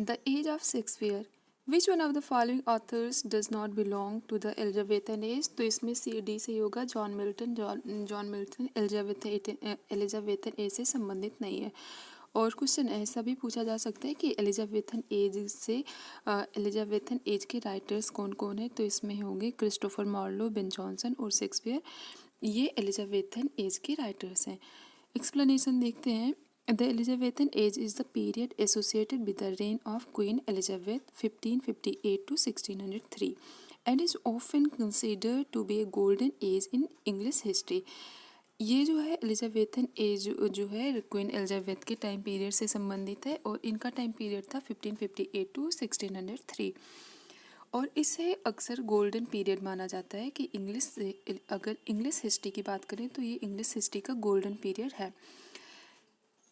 The age of Shakespeare, which one of the following authors does not belong to the Elizabethan age. तो इसमें C D से होगा John Milton Elizabethan age से संबंधित नहीं है। और क्वेश्चन ऐसा भी पूछा जा सकता है कि एलिजाबेथन एज के राइटर्स कौन कौन है। तो इसमें होंगे क्रिस्टोफर मार्लो, बेन जॉनसन और शेक्सपियर। ये एलिजाबेथन एज के राइटर्स हैं। एक्सप्लेनेशन देखते हैं। The Elizabethan age is the period associated with the reign of Queen Elizabeth 1558 to 1603 and is often considered to be a golden age in English history। ये जो है Elizabethan age जो है queen Elizabeth के time period से संबंधित है और इनका टाइम पीरियड था 1558 टू 1603। और इसे अक्सर गोल्डन पीरियड माना जाता है कि अगर इंग्लिश हिस्ट्री की बात करें तो ये इंग्लिश हिस्ट्री का गोल्डन पीरियड है।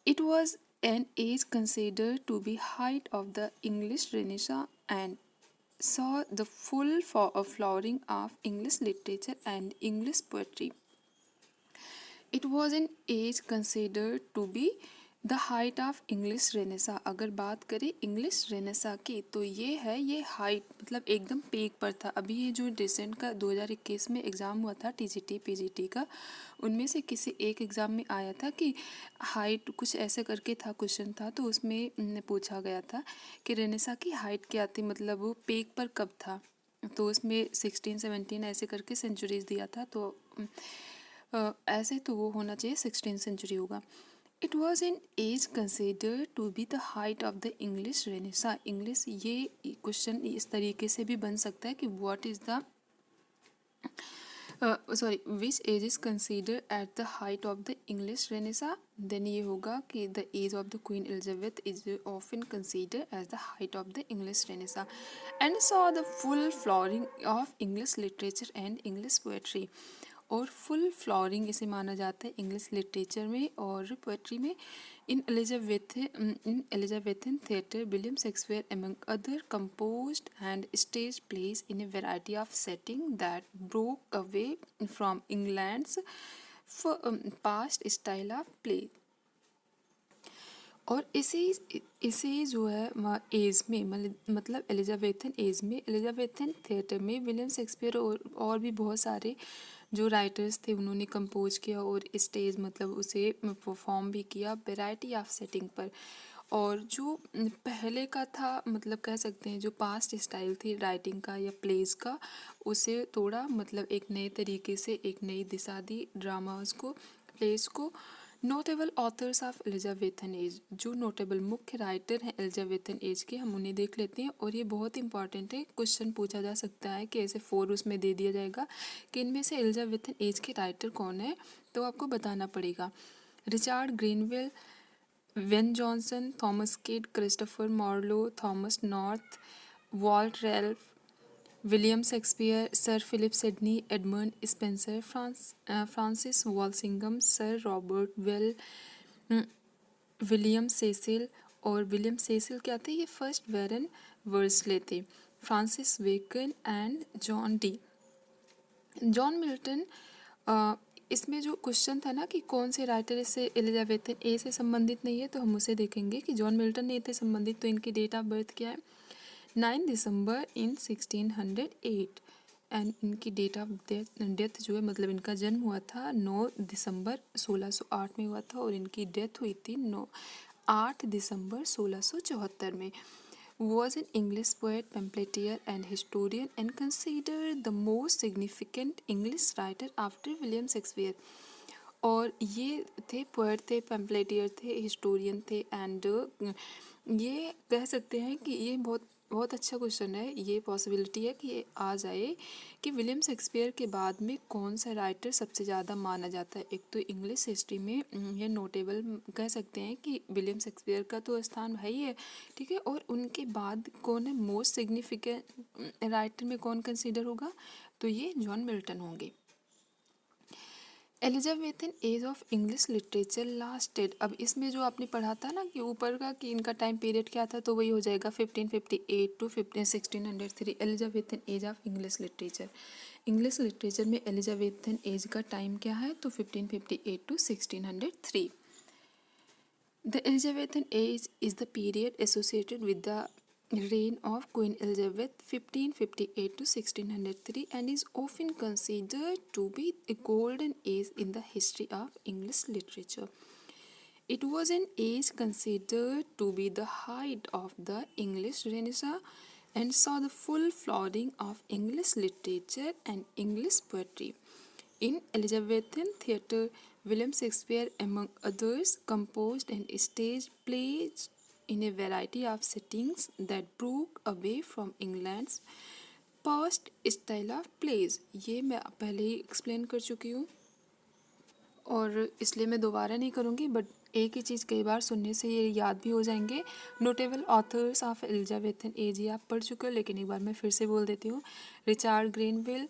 It was an age considered to be height of the English Renaissance and saw the full flowering of English literature and English poetry. It was an age considered to be the height of English Renaissance. अगर बात करें English Renaissance की तो ये height मतलब एकदम peak पर था। अभी ये जो रिसेंट का 2021 में एग्ज़ाम हुआ था टीजीटी पीजीटी का, उनमें से किसी एक एग्ज़ाम में आया था कि हाइट कुछ ऐसे करके था, क्वेश्चन था तो उसमें पूछा गया था कि रेनेसा की हाइट क्या थी, मतलब वो पीक पर कब था। तो उसमें 16-17 ऐसे करके सेंचुरीज दिया था। तो ऐसे तो वो होना चाहिए 16 सेंचुरी होगा। It was an age considered to be the height of the English renaissance. English ये क्वेश्चन इस तरीके से भी बन सकता है कि what is the which age is considered at the height of the English renaissance. Then ये होगा कि the age of the Queen Elizabeth is often considered as the height of the English renaissance and saw the full flowering of English literature and English poetry. और full flooring इसे माना जाता है English literature में और poetry में। In Elizabethan theatre William Shakespeare among other composed and staged plays in a variety of settings that broke away from England's past style of play। और इसी जो है एज में मतलब एलिजाबेथन एज में एलिजाबेथन थिएटर में William Shakespeare और भी बहुत सारे जो राइटर्स थे उन्होंने कंपोज किया और स्टेज मतलब उसे परफॉर्म भी किया वैरायटी ऑफ सेटिंग पर। और जो पहले का था मतलब कह सकते हैं जो पास्ट स्टाइल थी राइटिंग का या प्लेस का, उसे थोड़ा मतलब एक नए तरीके से एक नई दिशा दी ड्रामास को, प्लेस को। Notable authors of Elizabethan age, जो नोटेबल मुख्य राइटर हैं एलिजाबेथन एज के, हम उन्हें देख लेते हैं। और ये बहुत इंपॉर्टेंट है, क्वेश्चन पूछा जा सकता है कि ऐसे 4 उसमें दे दिया जाएगा कि इनमें से एलिजाबेथन एज के राइटर कौन है, तो आपको बताना पड़ेगा। Richard Grenville, Ben Jonson, Thomas Kyd, Christopher Marlowe, Thomas North, Walter Raleigh, William Shakespeare, Sir Philip Sidney, Edmund Spenser, Francis Walsingham, Sir Robert Well, William Cecil. और विलियम सेसिल क्या थे, ये फर्स्ट बैरन वर्सले थे। Francis Bacon and John Dee. John Milton, इसमें जो question था ना कि कौन से राइटर इससे एलिजाबेथन ए से संबंधित नहीं है, तो हम उसे देखेंगे कि जॉन मिल्टन नहीं थे संबंधित। तो इनकी डेट ऑफ बर्थ क्या है, 9 दिसंबर इन 1608 एंड इनकी डेट ऑफ डेथ जो है मतलब इनका जन्म हुआ था 9 दिसंबर 1608 में हुआ था और इनकी डेथ हुई थी 8 दिसंबर 1674 में। Was an English poet, pamphleteer and historian and considered the most significant English writer after William Shakespeare। और ये थे पोएट थे, पैम्पलेटियर थे, हिस्टोरियन थे एंड ये कह सकते हैं कि ये बहुत बहुत अच्छा क्वेश्चन है। ये पॉसिबिलिटी है कि ये आ जाए कि विलियम शेक्सपियर के बाद में कौन सा राइटर सबसे ज़्यादा माना जाता है। एक तो इंग्लिश हिस्ट्री में ये नोटेबल कह सकते हैं कि विलियम शेक्सपियर का तो स्थान है ही है, ठीक है। और उनके बाद कौन है मोस्ट सिग्निफिकेंट राइटर में कौन कंसीडर होगा, तो ये जॉन मिल्टन होंगे। Elizabethan age of English literature lasted. अब इसमें जो आपने पढ़ा था ना कि ऊपर का कि इनका टाइम पीरियड क्या था, तो वही हो जाएगा 1558 to 1603। Elizabethan age of English literature, English literature में एलिजाबेथन एज का टाइम क्या है, तो 1558 to 1603। The Elizabethan age is the period associated with the reign of Queen Elizabeth 1558 to 1603 and is often considered to be a golden age in the history of English literature. It was an age considered to be the height of the English Renaissance and saw the full flourishing of English literature and English poetry. In Elizabethan theatre, William Shakespeare, among others, composed and staged plays in a variety of settings that broke away from England's past style of plays. ये मैं पहले ही explain कर चुकी हूँ और इसलिए मैं दोबारा नहीं करूँगी, बट एक ही चीज़ कई बार सुनने से ये याद भी हो जाएंगे. Notable authors of Elizabethan age ये आप पढ़ चुके हो, लेकिन एक बार मैं फिर से बोल देती हूँ. Richard Grenville,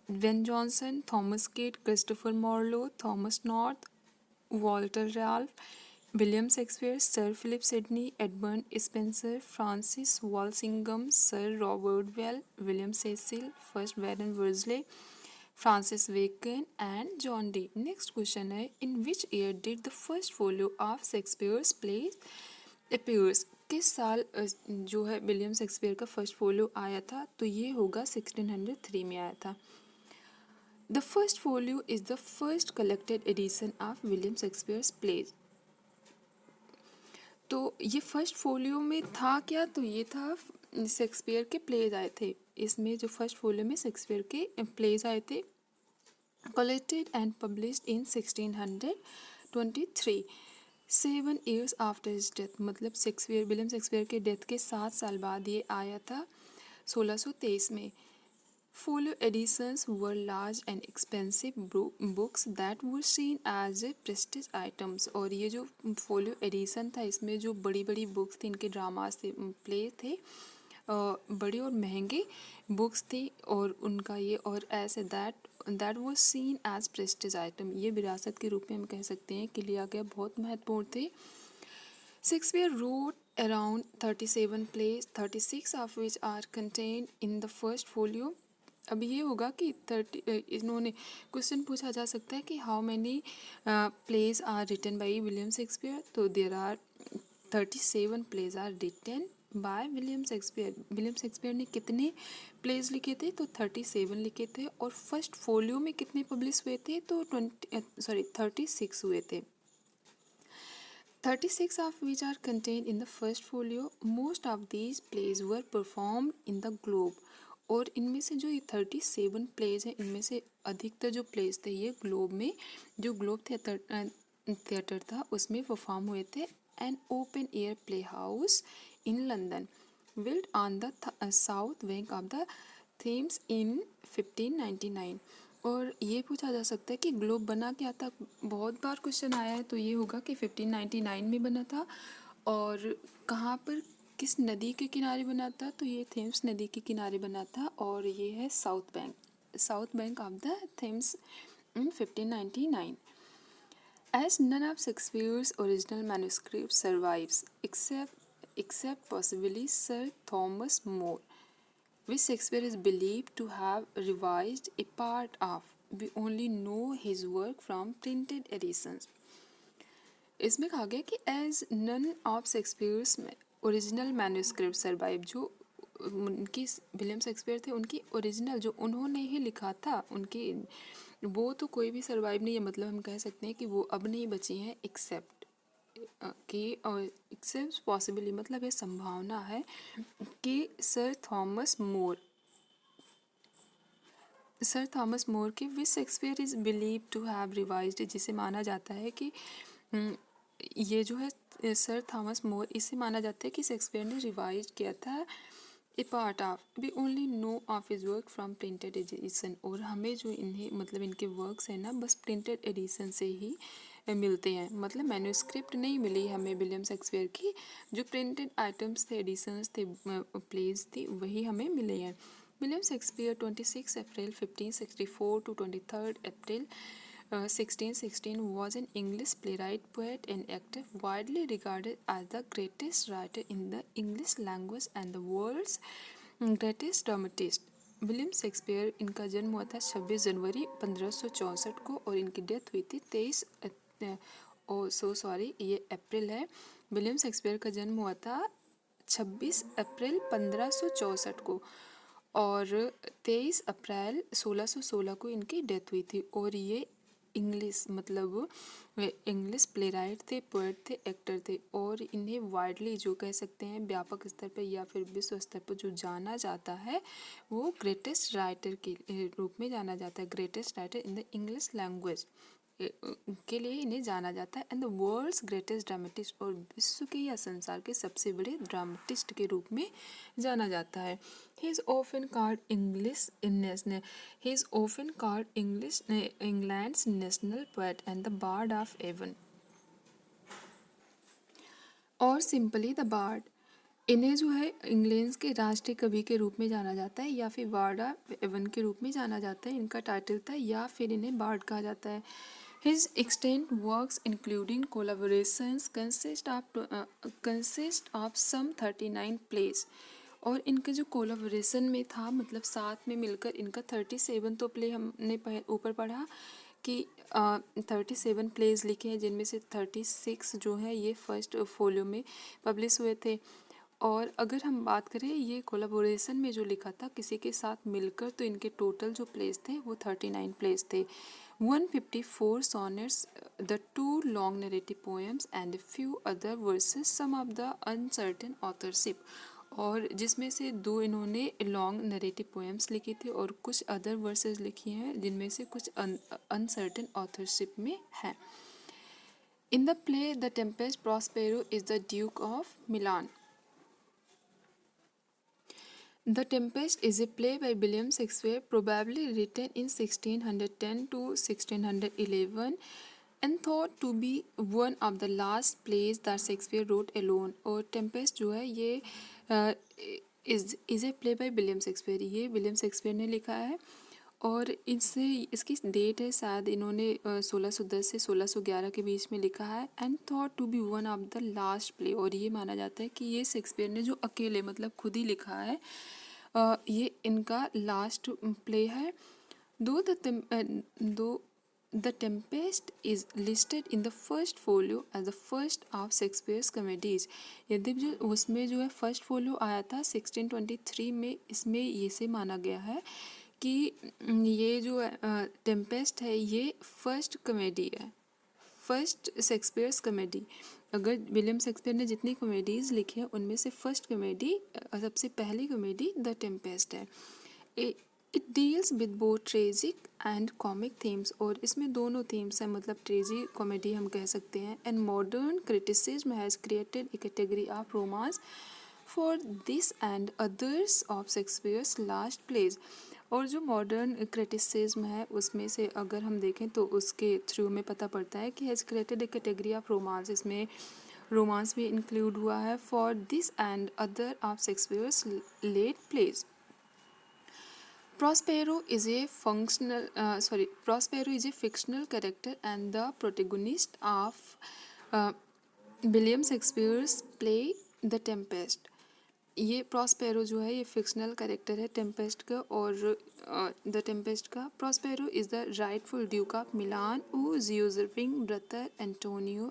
Ben Jonson, Thomas Kyd, Christopher Marlowe, Thomas North, Walter Raleigh, William Shakespeare, Sir Philip Sidney, Edmund Spenser, Francis Walsingham, Sir Robert Well, William Cecil, first Baron वर्जले, Francis Bacon and John Dee. Next question है, in which year did the first folio of Shakespeare's plays appears. किस साल जो है William Shakespeare का first folio आया था? तो ये होगा 1603 में आया था. The first folio is the first collected edition of William Shakespeare's plays. तो ये फर्स्ट फोलियो में था क्या? तो ये था शेक्सपियर के प्लेज आए थे. इसमें जो फर्स्ट फोलियो में शेक्सपियर के प्लेज आए थे, collected and published in 1623. 7 years after his death, मतलब शेक्सपियर विलियम शेक्सपियर के डेथ के 7 साल बाद ये आया था 1623 में. Folio editions were large and expensive books that were seen as prestige items. और ये जो folio edition था, इसमें जो बड़ी बड़ी बुक्स थी, इनके ड्रामास थे, प्ले थे, बड़ी और महंगे बुक्स थी, और उनका ये और ऐसे that was seen as prestige item, ये विरासत के रूप में हम कह सकते हैं कि लिया गया, बहुत महत्वपूर्ण थे. Shakespeare wrote around 37 plays, 36 of which are contained in the first folio. अब ये होगा कि 30 इन्होंने क्वेश्चन पूछा जा सकता है कि how many plays are written by William Shakespeare. तो there are 37 plays are written by William Shakespeare. William Shakespeare ने कितने प्लेज लिखे थे? तो 37 लिखे थे. और फर्स्ट फोलियो में कितने पब्लिश हुए थे? तो 36 हुए थे. 36 of which are contained in the first folio. Most of these plays were performed in the Globe. और इनमें से जो ये 37 प्लेज हैं, इनमें से अधिकतर जो प्लेज थे ये ग्लोब में, जो ग्लोब थिएटर था उसमें परफॉर्म हुए थे. An open air play house in London built on the south bank of the Thames in 1599. और ये पूछा जा सकता है कि ग्लोब बना क्या था? बहुत बार क्वेश्चन आया है, तो ये होगा कि 1599 में बना था. और कहाँ पर, किस नदी के किनारे बना था? तो ये थेम्स नदी के किनारे बना था, और ये है south bank of the Thames in 1599. As none of Shakespeare's original manuscript survives except possibly Sir Thomas More, which Shakespeare is believed to have revised a part of, we only know his work from printed editions. इसमें कहा गया कि as none of Shakespeare's original manuscript survive, जो उनकी William Shakespeare थे उनकी original जो उन्होंने ही लिखा था, उनकी वो तो कोई भी सर्वाइव नहीं है. मतलब हम कह सकते हैं कि वो अब नहीं बची हैं, एक्सेप्ट कि एक्सेप्ट पॉसिबली, मतलब ये संभावना है कि सर थॉमस मोर के which Shakespeare is believe to have revised, जिसे माना जाता है कि ये जो है सर थॉमस मोर, इससे माना जाता है कि शेक्सपियर ने रिवाइज किया था a part of, we only know of his work from printed edition. और हमें जो इन्हें मतलब इनके वर्क्स हैं ना, बस प्रिंटेड एडिशन से ही मिलते हैं. मतलब मैन्यूस्क्रिप्ट नहीं मिली हमें विलियम शेक्सपियर की, जो प्रिंटेड आइटम्स थे, एडिशंस थे, प्लेज थी, वही हमें मिले हैं. William Shakespeare 26 April 1564 to 23 April 1616 was an English playwright, poet and actor, widely regarded as the greatest writer in the English language and the world's greatest dramatist. William Shakespeare, इनका जन्म हुआ था 26 जनवरी 1564 को, और इनकी डेथ हुई थी 23 ओ सो सॉरी, ये अप्रैल है। विलियम शेक्सपियर का जन्म हुआ था 26 अप्रैल 1564 को और 23 अप्रैल 1616 को इनकी डेथ हुई थी। और ये इंग्लिश मतलब वे इंग्लिश प्ले राइट थे, पोएट थे, एक्टर थे और इन्हें वाइडली जो कह सकते हैं व्यापक स्तर पर या फिर विश्व स्तर पर जो जाना जाता है वो ग्रेटेस्ट राइटर के रूप में जाना जाता है। Greatest writer in the English language के लिए इन्हें जाना जाता है and the world's greatest dramatist, और विश्व के या संसार के सबसे बड़े ड्रामेटिस्ट के रूप में जाना जाता है। He is often called English national he is often called English England's national poet and the bard of Avon और सिंपली द बार्ड। इन्हें जो है इंग्लैंड के राष्ट्रीय कवि के रूप में जाना जाता है या फिर बार्ड ऑफ एवन के रूप में जाना जाता है, इनका टाइटल था, या फिर इन्हें बार्ड कहा जाता है। His extant works including collaborations consist of some 39 plays, और इनके जो कोलाबोरेशन में था मतलब साथ में मिलकर इनका 37 तो प्ले हमने ऊपर पढ़ा कि 37 प्लेज लिखे हैं, जिनमें से 36 जो है ये फर्स्ट फोलियो में पब्लिश हुए थे। और अगर हम बात करें ये कोलाबोरेशन में जो लिखा था किसी के साथ मिलकर, तो इनके टोटल जो प्लेस थे वो 39 प्लेस थे। 154 sonnets, the 2 long narrative poems and a few other verses, some of the uncertain authorship, और जिसमें से 2 इन्होंने लॉन्ग नरेटिव पोएम्स लिखी थी और कुछ अदर वर्सेस लिखी हैं जिनमें से कुछ अनसर्टेन ऑथरशिप में है। In the play the Tempest Prospero is the Duke of Milan. The Tempest is a play by William Shakespeare, probably written in 1610 to 1611 and thought to be one of the last plays that Shakespeare wrote alone। और Tempest जो है ये is a play by William Shakespeare, ये William Shakespeare ने लिखा है और इससे इसकी डेट है शायद इन्होंने 1610 से 1611 के बीच में लिखा है। And thought to be one of the last play, और ये माना जाता है कि ये शेक्सपियर ने जो अकेले मतलब खुद ही लिखा है, ये इनका लास्ट प्ले है। Though the Tempest is listed in the first folio as the first of Shakespeare's comedies. यदि जो उसमें जो है फर्स्ट फोलियो आया था 1623 में, इसमें ये से माना गया है कि ये जो टेम्पेस्ट है ये फर्स्ट कॉमेडी है, फर्स्ट शेक्सपियर्स कॉमेडी। अगर विलियम शेक्सपियर ने जितनी कॉमेडीज़ लिखी हैं उनमें से फर्स्ट कॉमेडी सबसे पहली कॉमेडी द टेम्पेस्ट है। It deals with both tragic and comic themes, और इसमें दोनों थीम्स हैं, मतलब ट्रेजी कॉमेडी हम कह सकते हैं। And modern criticism has created a category of romance for this and others of Shakespeare's last plays. और जो मॉडर्न क्रिटिसिज्म है उसमें से अगर हम देखें तो उसके थ्रू में पता पड़ता है कि has created a category of romance, इसमें रोमांस भी इंक्लूड हुआ है। For this and other of Shakespeare's late plays. Prospero is a fictional character and the protagonist of William Shakespeare's play The Tempest। ये प्रॉस्पेरो जो है ये fictional character है Tempest का और द टेम्पेस्ट का। Prospero is the rightful Duke of Milan whose usurping brother Antonio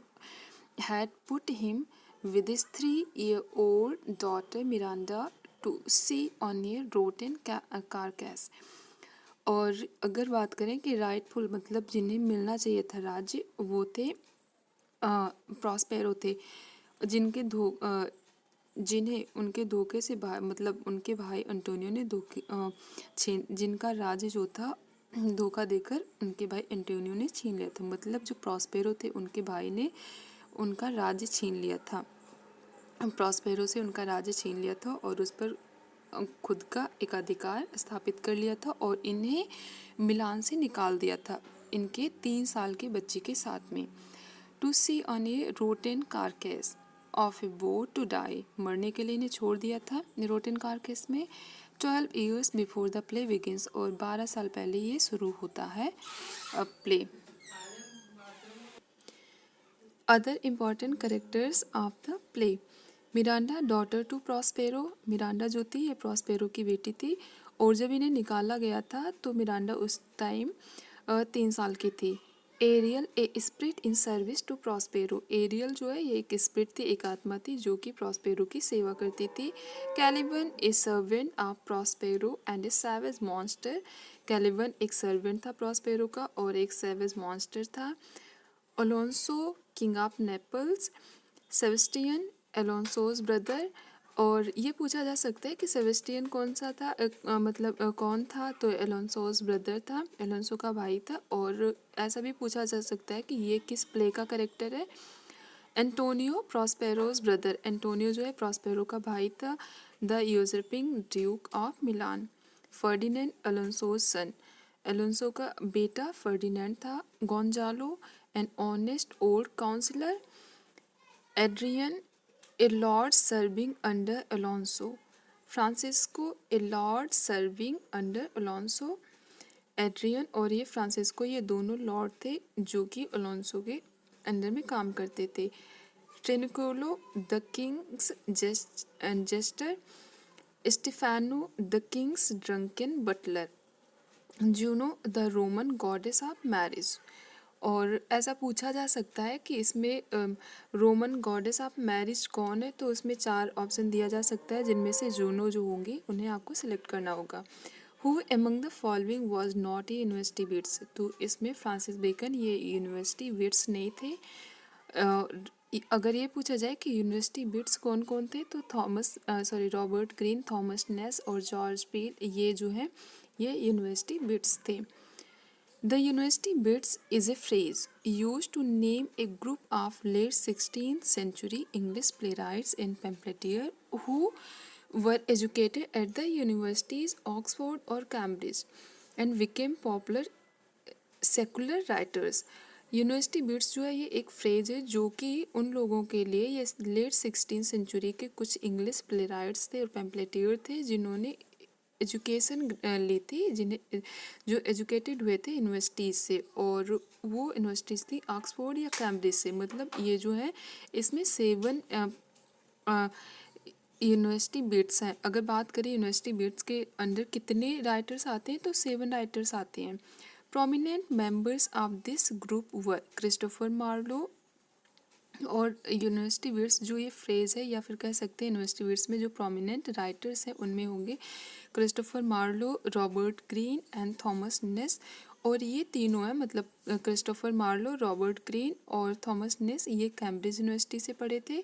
had put him with his 3-year-old daughter Miranda to sea on a rotten carcass। और अगर बात करें कि राइटफुल मतलब जिन्हें मिलना चाहिए था राज्य, वो थे प्रॉस्पेरो थे, जिन्हें उनके धोखे से मतलब उनके भाई अंटोनियो ने जिनका राज्य जो था धोखा देकर उनके भाई एंटोनियो ने छीन लिया था। मतलब जो प्रॉस्पेरो थे उनके भाई ने उनका राज्य छीन लिया था, प्रॉस्पेरो से उनका राज्य छीन लिया था और उस पर खुद का एकाधिकार स्थापित कर लिया था और इन्हें मिलान से निकाल दिया था इनके 3 साल के बच्चे के साथ में। To see on a rotten carcass of a boat to die, मरने के लिए इन्हें छोड़ दिया था रोटेन कारकेस में। 12 years before the play begins, और 12 साल पहले ये शुरू होता है play. Other important characters of the play. Miranda daughter to Prospero, Miranda जो थी ये प्रॉस्पेरो की बेटी थी और जब इन्हें निकाला गया था तो मिरांडा उस टाइम 3 साल की थी। Ariel a spirit in service to Prospero. Ariel जो है ये एक स्पिरिट थी, एक आत्मा थी जो कि प्रॉस्पेरो की सेवा करती थी। Caliban a servant of Prospero and a savage monster. Caliban एक सर्वेंट था प्रॉस्पेरो का और एक सैवेज मॉन्स्टर था। Alonso king of Naples. Sebastian Alonso's brother. और ये पूछा जा सकता है कि सेबेस्टियन कौन सा था, कौन था, तो एलोंसोज ब्रदर था, एलोंसो का भाई था। और ऐसा भी पूछा जा सकता है कि ये किस प्ले का करेक्टर है। Antonio प्रॉस्पेरोज brother. एंटोनियो जो है प्रॉस्पेरो का भाई था। The usurping duke of Milan. Ferdinand Alonso's son. Alonso का बेटा फर्डिनेंड था। Gonzalo an honest old counsellor. Adrian a lord serving under Alonso. Francisco a lord serving under Alonso. Adrian और ये फ्रांसिस्को ये दोनों लॉर्ड थे जो कि अलोंसो के अंडर में काम करते थे। Trinculo the king's jester. Stephano the king's drunken butler. Juno the Roman goddess of marriage. और ऐसा पूछा जा सकता है कि इसमें रोमन गॉडेस ऑफ मैरिज कौन है, तो उसमें 4 ऑप्शन दिया जा सकता है जिनमें से जूनो जो होंगी उन्हें आपको सिलेक्ट करना होगा। Who among the following was not a university bits. तो इसमें फ्रांसिस बेकन ये यूनिवर्सिटी बिट्स नहीं थे। अगर ये पूछा जाए कि यूनिवर्सिटी बिट्स कौन कौन थे, तो रॉबर्ट ग्रीन, थॉमस नेस और जॉर्ज पील ये जो हैं ये यूनिवर्सिटी बिट्स थे। The university bits is a phrase used to name a group of late 16th century English playwrights and pamphleteers who were educated at the universities Oxford or Cambridge and became popular secular writers. University wits जो है ये एक phrase है जो कि उन लोगों के लिए, ये लेट 16th सेंचुरी के कुछ इंग्लिश प्ले राइट्स थे और पैम्पलेटियर थे जिन्होंने एजुकेशन ली थी, जिन्हें जो एजुकेटेड हुए थे यूनिवर्सिटीज़ से, और वो यूनिवर्सिटीज़ थी ऑक्सफोर्ड या कैम्ब्रिज से। मतलब ये जो है इसमें 7 यूनिवर्सिटी बिट्स हैं। अगर बात करें यूनिवर्सिटी बिट्स के अंदर कितने राइटर्स आते हैं, तो 7 राइटर्स आते हैं। Prominent members of this group were Christopher Marlowe. और यूनिवर्सिटी बिट्स जो ये फ्रेज़ है, या फिर कह सकते हैं यूनिवर्सिटी बिट्स में जो प्रोमिनेंट राइटर्स हैं उनमें होंगे Christopher Marlowe, Robert Greene and Thomas Nashe. और ये तीनों हैं, मतलब क्रिस्टोफर मार्लो, रॉबर्ट ग्रीन और थॉमस नेस ये कैम्ब्रिज यूनिवर्सिटी से पढ़े थे।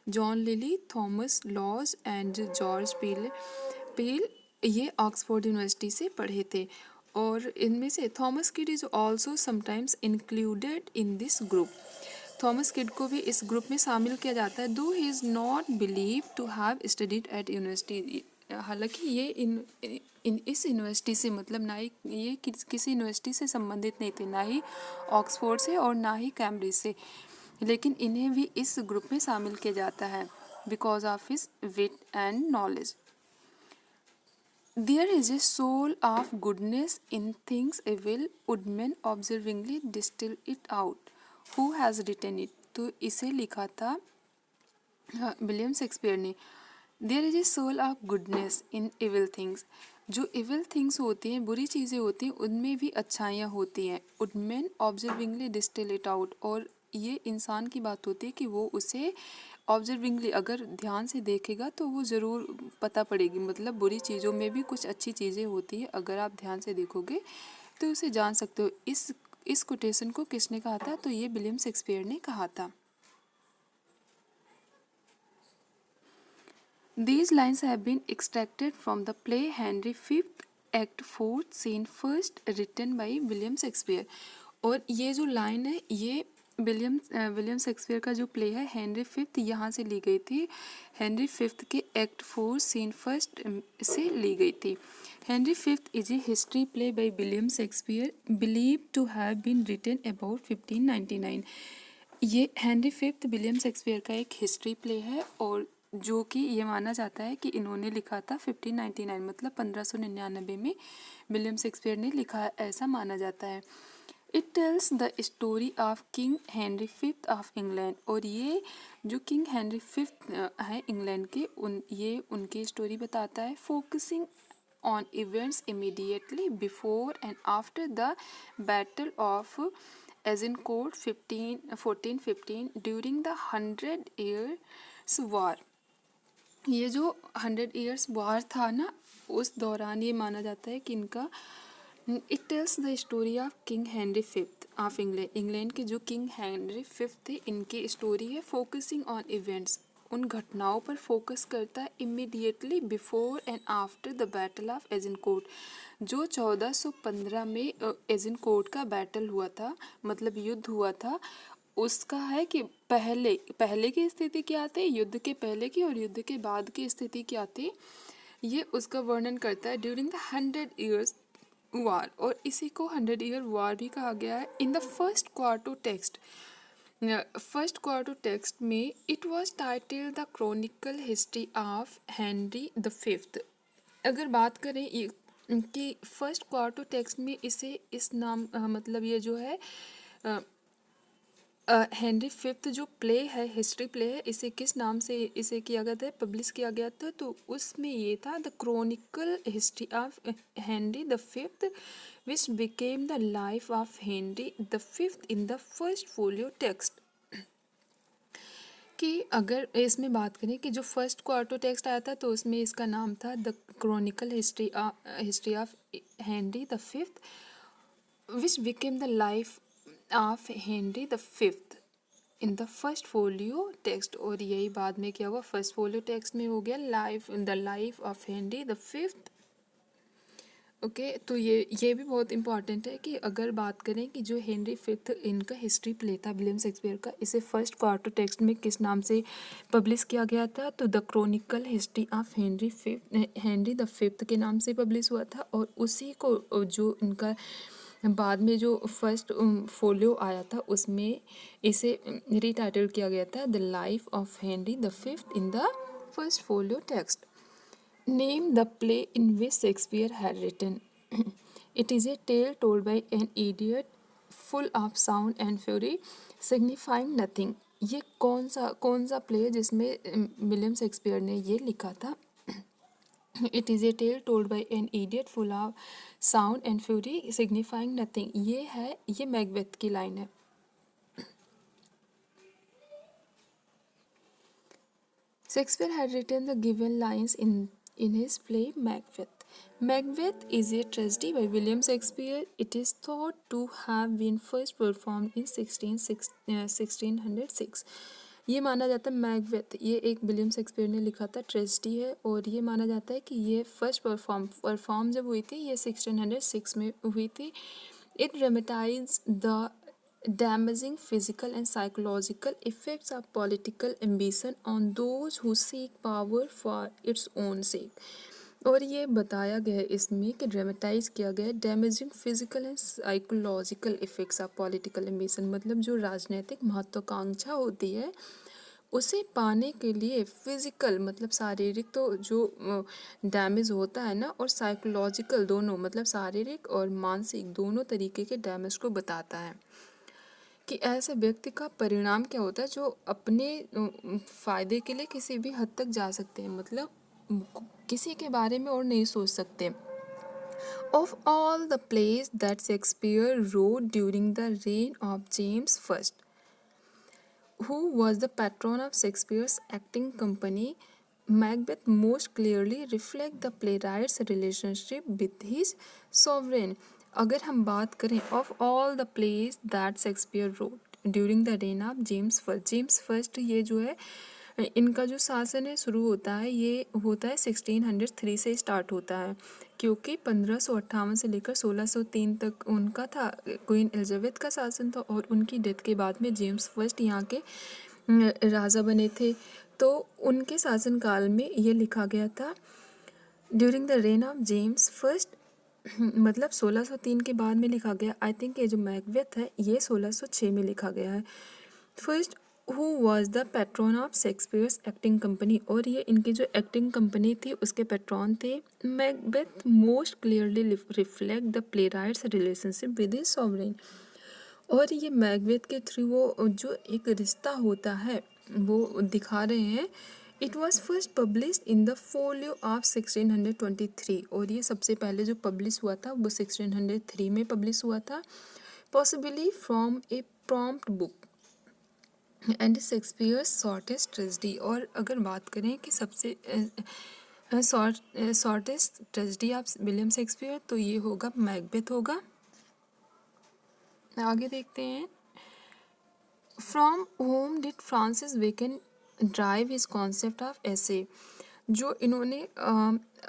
John Lyly, Thomas Lodge and George Peele ये ऑक्सफोर्ड यूनिवर्सिटी से पढ़े थे। और इनमें से Thomas Kyd is also sometimes included in this group. Thomas Kyd को भी इस ग्रुप में शामिल किया जाता है। Though he is not believe to have studied at university. हालांकि ये इस यूनिवर्सिटी से, मतलब ना ही ये किसी यूनिवर्सिटी से संबंधित नहीं थे, ना ही ऑक्सफोर्ड से और ना ही कैम्ब्रिज से, लेकिन इन्हें भी इस ग्रुप में शामिल किया जाता है because of his wit and knowledge. There is a soul of goodness in things evil, woodmen observingly distill it out. Who has written it? तो इसे लिखा था विलियम शेक्सपियर ने। There is a soul of goodness in evil things. जो evil things होती हैं, बुरी चीज़ें होती हैं, उनमें भी अच्छाइयाँ होती हैं। Would men observingly distil it out. और ये इंसान की बात होती है कि वो उसे ऑब्जर्विंगली अगर ध्यान से देखेगा तो वो ज़रूर पता पड़ेगी। मतलब बुरी चीज़ों में भी कुछ अच्छी चीज़ें होती हैं, अगर आप ध्यान से देखोगे तो उसे जान सकते हो। इस कोटेशन को किसने कहा था? तो ये विलियम शेक्सपियर ने कहा था। These lines have been extracted from the play Henry V, Act 4, Scene 1, written by William Shakespeare। और ये जो लाइन है ये विलियम शेक्सपियर का जो प्ले है हेनरी फिफ्थ, यहाँ से ली गई थी। हेनरी फिफ्थ के एक्ट 4 सीन 1 से ली गई थी। Henry fifth is a history play by William Shakespeare believe to have been written about 1599। ये हेनरी फिफ्थ विलियम शेक्सपियर का एक हिस्ट्री प्ले है और जो कि ये माना जाता है कि इन्होंने लिखा था 1599, मतलब 1599 में विलियम शेक्सपियर ने लिखा है, ऐसा माना जाता है। It tells the story of king Henry fifth of England. और ये जो किंग हेनरी फिफ्थ है इंग्लैंड के, ये उनकी स्टोरी बताता है। Focusing on events immediately before and after the Battle of Agincourt 1415 during the 100 Years War। ये जो 100 Years War था ना, उस दौरान ये माना जाता है कि इनका it tells the story of king Henry fifth of England. England के जो किंग हेनरी फिफ्थ थे, इनकी स्टोरी है। फोकसिंग ऑन इवेंट्स, उन घटनाओं पर फोकस करता है immediately before and after the battle of Agincourt, जो 1415 में एजिनकोट का बैटल हुआ था, मतलब युद्ध हुआ था। उसका है कि पहले की स्थिति क्या थी, युद्ध के पहले की, और युद्ध के बाद की स्थिति क्या थी, ये उसका वर्णन करता है ड्यूरिंग द 100 Years War। और इसी को 100 Year War भी कहा गया है। In the first quarto text में it was title the chronicle history of Henry the fifth. अगर बात करें कि फर्स्ट क्वार्टो टेक्स्ट में इसे इस नाम मतलब ये जो है हेनरी फिफ्थ जो प्ले है, हिस्ट्री प्ले है, इसे किस नाम से इसे किया गया था, पब्लिश किया गया था, तो उसमें ये था the chronicle history of Henry the fifth which became the life of Henry the fifth in the first folio text. कि अगर इसमें बात करें कि जो फर्स्ट क्वार्टो टेक्स्ट आया था, तो उसमें इसका नाम था the chronicle history of Henry the fifth which became the life of Henry the fifth in the first folio text. और यही बाद में क्या हुआ, फर्स्ट फोलियो टेक्स्ट में हो गया life of Henry the fifth. Okay, तो ये भी बहुत इंपॉर्टेंट है कि अगर बात करें कि जो हेनरी फिफ्थ इनका हिस्ट्री प्ले था विलियम शेक्सपियर का, इसे फर्स्ट क्वार्टर टेक्स्ट में किस नाम से पब्लिश किया गया था, तो the chronicle history of Henry the fifth के नाम से पब्लिश हुआ था। और उसी को जो इनका बाद में जो फर्स्ट फोलियो आया था, उसमें इसे रीटाइटल किया गया था the life of Henry the fifth in the first folio text. Name the play in which Shakespeare had written. It is a tale told by an idiot, full of sound and fury, signifying nothing. ये कौन सा play है जिसमें William Shakespeare ने ये लिखा था। It is a tale told by an idiot, full of sound and fury, signifying nothing. ये मैकबेथ की लाइन है। Shakespeare had written the given lines in his play Macbeth. Macbeth is a tragedy by William Shakespeare. It is thought to have been first performed in 1606. ये माना जाता है Macbeth, ये एक William Shakespeare ने लिखा था, ट्रेजेडी है, और ये माना जाता है कि ये फर्स्ट परफॉर्म जब हुई थी, ये 1606 में हुई थी। It dramatise the damaging physical and psychological effects of political ambition on those who seek power for its own sake। और ये बताया गया है इसमें कि ड्रामेटाइज किया गया है damaging physical and psychological effects of political ambition, मतलब जो राजनीतिक महत्वाकांक्षा होती है उसे पाने के लिए फिजिकल मतलब शारीरिक तो जो डैमेज होता है ना, और साइकोलॉजिकल दोनों मतलब शारीरिक और मानसिक दोनों तरीके के डैमेज को बताता है कि ऐसे व्यक्ति का परिणाम क्या होता है जो अपने फ़ायदे के लिए किसी भी हद तक जा सकते हैं, मतलब किसी के बारे में और नहीं सोच सकते। Of all the plays that Shakespeare wrote during the reign of James first, who was the patron of Shakespeare's acting company, Macbeth most clearly reflects the playwright's relationship with his sovereign। अगर हम बात करें of all the plays that Shakespeare wrote during the reign of James first, ये जो है इनका जो शासन है शुरू होता है, ये होता है 1603 से स्टार्ट होता है, क्योंकि 1558 से लेकर 1603 तक उनका था, क्वीन एलिजाबेथ का शासन था, और उनकी डेथ के बाद में जेम्स फर्स्ट यहाँ के राजा बने थे। तो उनके शासनकाल में ये लिखा गया था during the reign of James first, मतलब 1603 के बाद में लिखा गया। आई थिंक ये जो मैकबेथ है ये 1606 में लिखा गया है। First who was the patron of Shakespeare's acting company, और ये इनकी जो एक्टिंग कंपनी थी उसके पैट्रॉन थे। Macbeth most clearly reflect the play rights relationship with his sovereign, और ये मैकबेथ के थ्रू वो जो एक रिश्ता होता है वो दिखा रहे हैं। It was first publish in the folio of 1623, और ये सबसे पहले जो पब्लिश हुआ था वो 1603 में पब्लिश हुआ था। possibly from a prompt book and Shakespeare shortest tragedy. और अगर बात करें कि सबसे shortest tragedy of William Shakespeare तो ये होगा मैकबेथ होगा। आगे देखते हैं, from whom did Francis Bacon derive his concept of essay. जो इन्होंने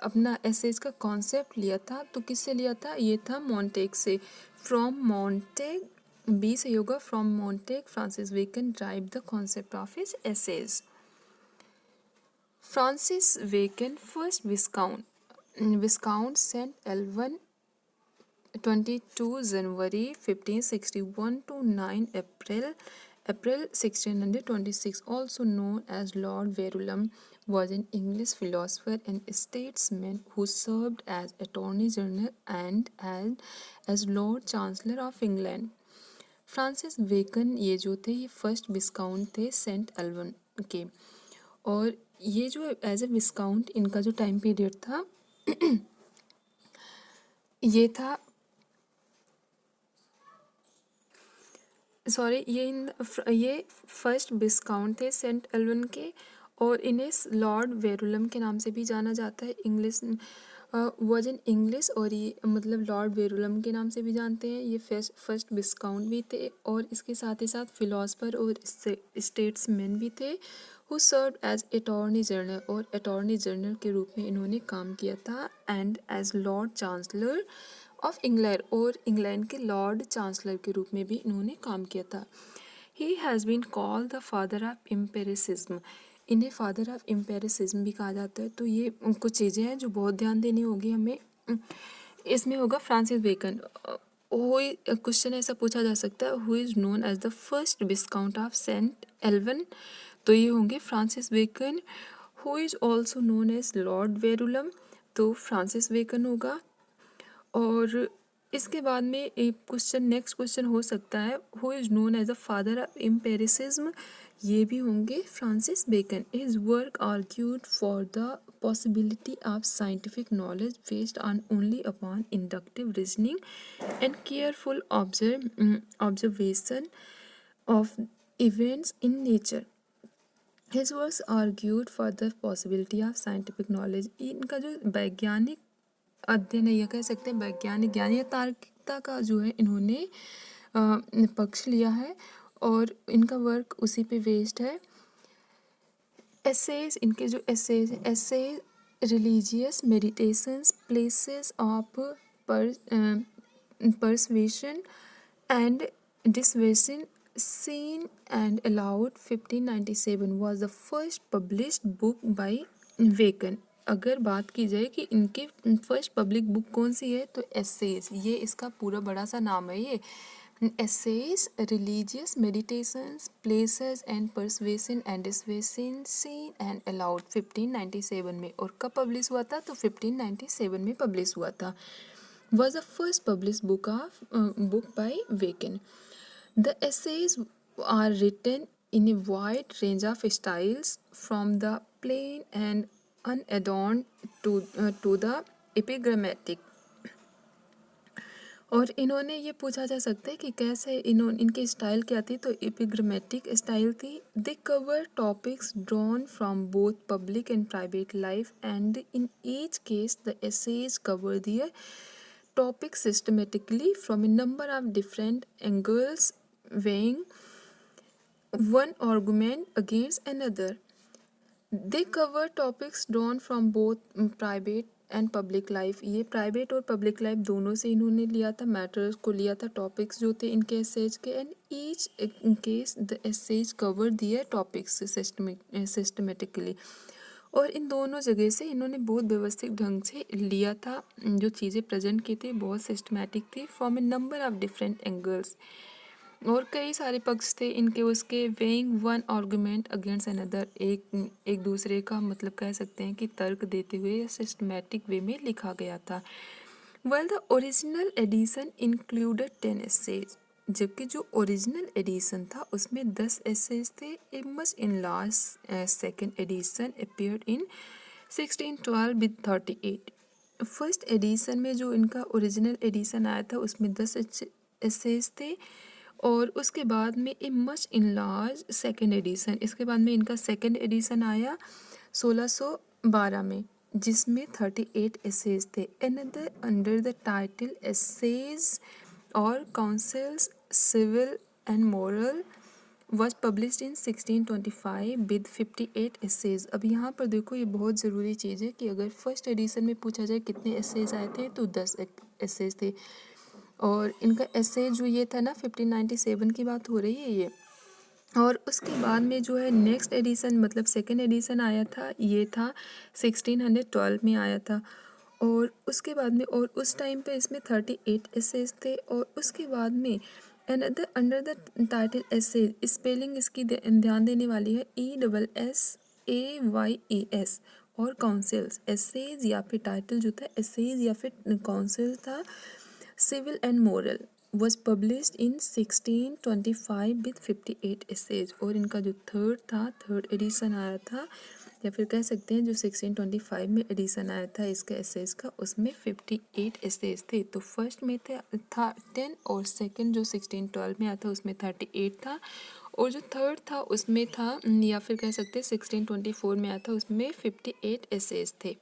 अपना एसेज का कॉन्सेप्ट लिया था तो किससे लिया था, ये था मॉन्टेग से। फ्रॉम मॉन्टेग, बी से होगा from Montaigne Francis Bacon derive the concept of his essays. Francis Bacon first Viscount Saint Alban 22 January 1561 to 9 April 1626, also known as Lord Verulam, was an English philosopher and statesman who served as Attorney General and as Lord Chancellor of England. Francis Bacon ये जो थे ये first विस्काउंट थे Saint L1 के, और ये जो as a विस्काउंट इनका जो टाइम पीरियड था ये था ये फर्स्ट विस्काउंट थे सेंट एल्वन के, और इन्हें लॉर्ड वेरुलम के नाम से भी जाना जाता है। इंग्लिश वॉज इन इंग्लिश, और ये मतलब लॉर्ड वेरुलम के नाम से भी जानते हैं। ये फर्स्ट विस्काउंट भी थे और इसके साथ ही साथ फिलोसफर और स्टेट्समैन भी थे। Who serve as attorney general, और अटॉर्नी जनरल के रूप में इन्होंने काम किया था, and as Lord Chancellor of England, और इंग्लैंड के लॉर्ड चांसलर के रूप में भी इन्होंने काम किया था। He has been called the father of empiricism. इन्हें फादर ऑफ एम्पेरिसिज्म भी कहा जाता है। तो ये कुछ चीज़ें हैं जो बहुत ध्यान देनी होगी हमें। इसमें होगा फ्रांसिस बेकन। क्वेश्चन ऐसा पूछा जा सकता है, who is known as the first Viscount of Saint Alban, तो ये होंगे Francis Bacon. Who is also known as Lord Verulam, तो फ्रांसिस बेकन होगा। और इसके बाद में एक क्वेश्चन, नेक्स्ट क्वेश्चन हो सकता है, who is known as the father of empiricism, ये भी होंगे Francis Bacon. His work argued for the possibility of scientific knowledge based on only upon inductive reasoning and careful observation of events in nature. His works argued for the possibility of scientific knowledge. इनका जो वैज्ञानिक अध्ययन है, यह कह सकते हैं वैज्ञानिक ज्ञान या तार्किकता का जो है इन्होंने पक्ष लिया है, और इनका वर्क उसी पे बेस्ड है। एसेज, इनके जो essay religious meditations, places of persuasion and dissuasion seen and allowed 1597 was the first published book by Bacon. अगर बात की जाए कि इनके फर्स्ट पब्लिक बुक कौन सी है, तो एसेज, ये इसका पूरा बड़ा सा नाम है। ये essays, religious meditations, places and persuasion and dissuasion seen and allowed 1597 में। और कब पब्लिश हुआ था, तो 1597 में पब्लिश हुआ था। was the first published book by Bacon. The essays are written in a wide range of styles, from the plain and unadorned to the epigrammatic. और इन्होंने ये पूछा जा सकता है कि कैसे इनकी स्टाइल क्या थी, तो एपिग्रामेटिक स्टाइल थी। They cover topics drawn from both public and private life, and in each case the essays cover their topic systematically from a number of different angles, weighing one argument against another. They cover topics drawn from both private and public life. ये private और public life दोनों से इन्होंने लिया था, matters को लिया था, टॉपिक्स जो थे इनके एसेज के, and each case the essays cover their topics systematically. और इन दोनों जगह से इन्होंने बहुत व्यवस्थित ढंग से लिया था, जो चीज़ें प्रेजेंट की थी बहुत सिस्टमेटिक थी, from a number of different angles, और कई सारे पक्ष थे इनके उसके। Weighing one argument against another, एक दूसरे का मतलब कह सकते हैं कि तर्क देते हुए सिस्टमैटिक वे में लिखा गया था। Well the original edition included 10 essays, जबकि जो ओरिजिनल एडिशन था उसमें 10 एसेज थे। A much in last second edition appeared in 1612 with 38। First edition में जो इनका ओरिजिनल एडिशन आया था उसमें 10 एसेज थे। और उसके बाद में a much enlarge second edition, इसके बाद में इनका सेकेंड एडिशन आया 1612 में, जिसमें 38 एसेज थे। Another under the title essays और counsels civil and moral was published in 1625 with 58 essays। अब यहाँ पर देखो, ये बहुत ज़रूरी चीज़ है कि अगर फर्स्ट एडिशन में पूछा जाए कितने एसेज आए थे तो 10 एसेज थे। और इनका एसे जो ये था ना 1597 की बात हो रही है ये। और उसके बाद में जो है नेक्स्ट एडिशन मतलब सेकेंड एडिशन आया था, ये था 1612 में आया था। और उसके बाद में और उस टाइम पे इसमें 38 एसेज थे। और उसके बाद में another under the title essays, spelling इसकी ध्यान देने वाली है, ESSAYES। और काउंसिल्स, एसेज या फिर टाइटल जो था एसेज या फिर काउंसिल था, civil and moral was published in 1625 with 58 essays। और इनका जो थर्ड एडिशन आया था, या फिर कह सकते हैं जो 1625 में एडिशन आया था इसका एसेज का, उसमें 58 एसेज थे। तो फर्स्ट में था 10 और सेकंड जो 1612 में आया था उसमें 38 था। और जो थर्ड था उसमें था, या फिर कह सकते हैं 1624 में आया था, उसमें 58 एसेज थे।